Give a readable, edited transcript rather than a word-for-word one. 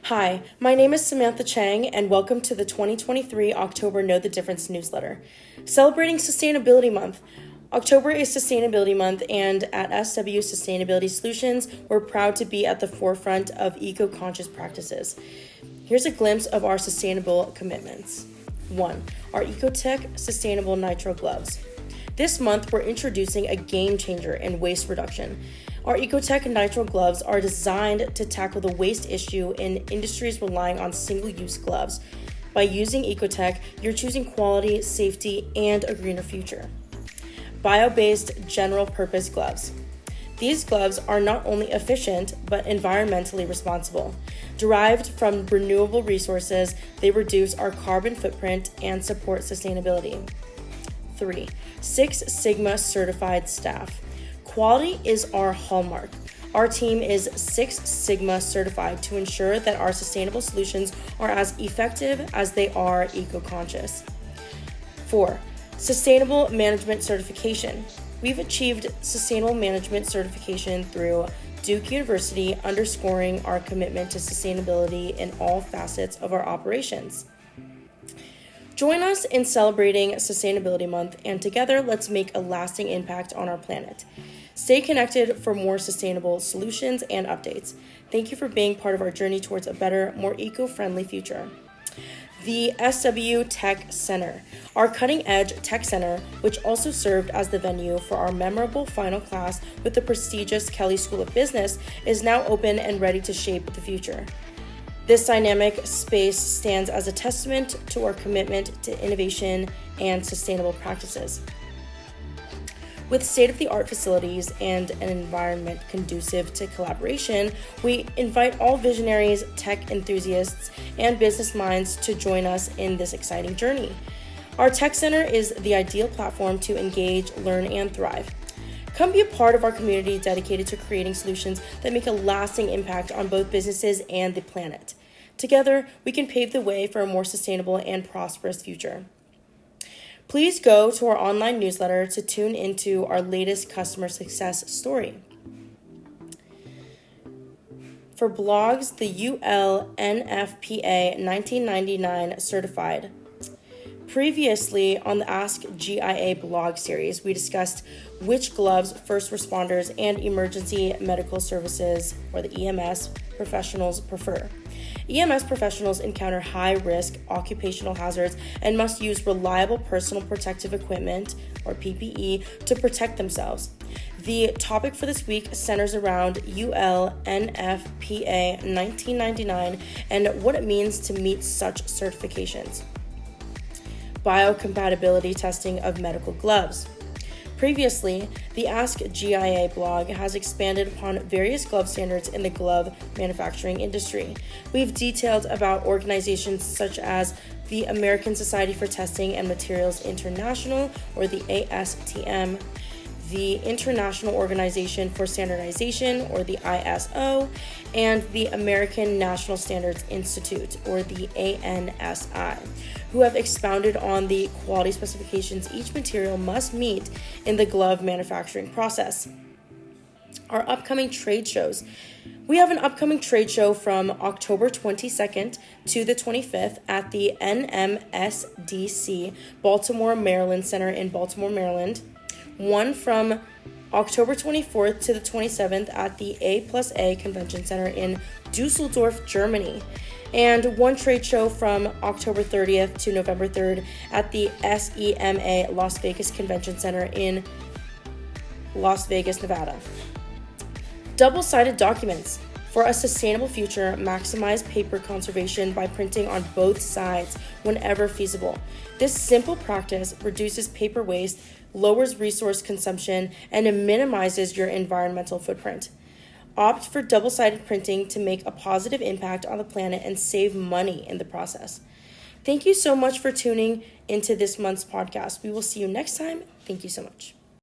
Hi, my name is Samantha Chang, and welcome to the 2023 October Know the Difference newsletter. Celebrating Sustainability Month. October is Sustainability Month, and at SW Sustainability Solutions, we're proud to be at the forefront of eco-conscious practices. Here's a glimpse of our sustainable commitments. 1. Our EcoTech Sustainable Nitrile Gloves. This month, we're introducing a game changer in waste reduction. Our EcoTech nitrile gloves are designed to tackle the waste issue in industries relying on single-use gloves. By using EcoTech, you're choosing quality, safety, and a greener future. Bio-based general-purpose gloves. These gloves are not only efficient, but environmentally responsible. Derived from renewable resources, they reduce our carbon footprint and support sustainability. 3. Six Sigma certified staff. Quality is our hallmark. Our team is Six Sigma certified to ensure that our sustainable solutions are as effective as they are eco-conscious. 4. Sustainable Management Certification. We've achieved Sustainable Management Certification through Duke University, underscoring our commitment to sustainability in all facets of our operations. Join us in celebrating Sustainability Month, and together let's make a lasting impact on our planet. Stay connected for more sustainable solutions and updates. Thank you for being part of our journey towards a better, more eco-friendly future. The SW Tech Center. Our cutting-edge tech center, which also served as the venue for our memorable final class with the prestigious Kelley School of Business, is now open and ready to shape the future. This dynamic space stands as a testament to our commitment to innovation and sustainable practices. With state-of-the-art facilities and an environment conducive to collaboration, we invite all visionaries, tech enthusiasts, and business minds to join us in this exciting journey. Our Tech Center is the ideal platform to engage, learn, and thrive. Come be a part of our community dedicated to creating solutions that make a lasting impact on both businesses and the planet. Together, we can pave the way for a more sustainable and prosperous future. Please go to our online newsletter to tune into our latest customer success story. For blogs, the UL NFPA 1999 certified. Previously on the Ask GIA blog series, we discussed which gloves first responders and emergency medical services, or the EMS, professionals prefer. EMS professionals encounter high-risk occupational hazards and must use reliable personal protective equipment, or PPE, to protect themselves. The topic for this week centers around UL NFPA 1999 and what it means to meet such certifications. Biocompatibility testing of medical gloves. Previously, the Ask GIA blog has expanded upon various glove standards in the glove manufacturing industry. We've detailed about organizations such as the American Society for Testing and Materials International, or the ASTM, the International Organization for Standardization, or the ISO, and the American National Standards Institute, or the ANSI, who have expounded on the quality specifications each material must meet in the glove manufacturing process. Our upcoming trade shows. We have an upcoming trade show from October 22nd to the 25th at the NMSDC Baltimore, Maryland Center in Baltimore, Maryland. One from October 24th to the 27th at the A+A Convention Center in Dusseldorf, Germany. And one trade show from October 30th to November 3rd at the SEMA Las Vegas Convention Center in Las Vegas, Nevada. Double-sided documents. For a sustainable future, maximize paper conservation by printing on both sides whenever feasible. This simple practice reduces paper waste, lowers resource consumption, and it minimizes your environmental footprint. Opt for double-sided printing to make a positive impact on the planet and save money in the process. Thank you so much for tuning into this month's podcast. We will see you next time. Thank you so much.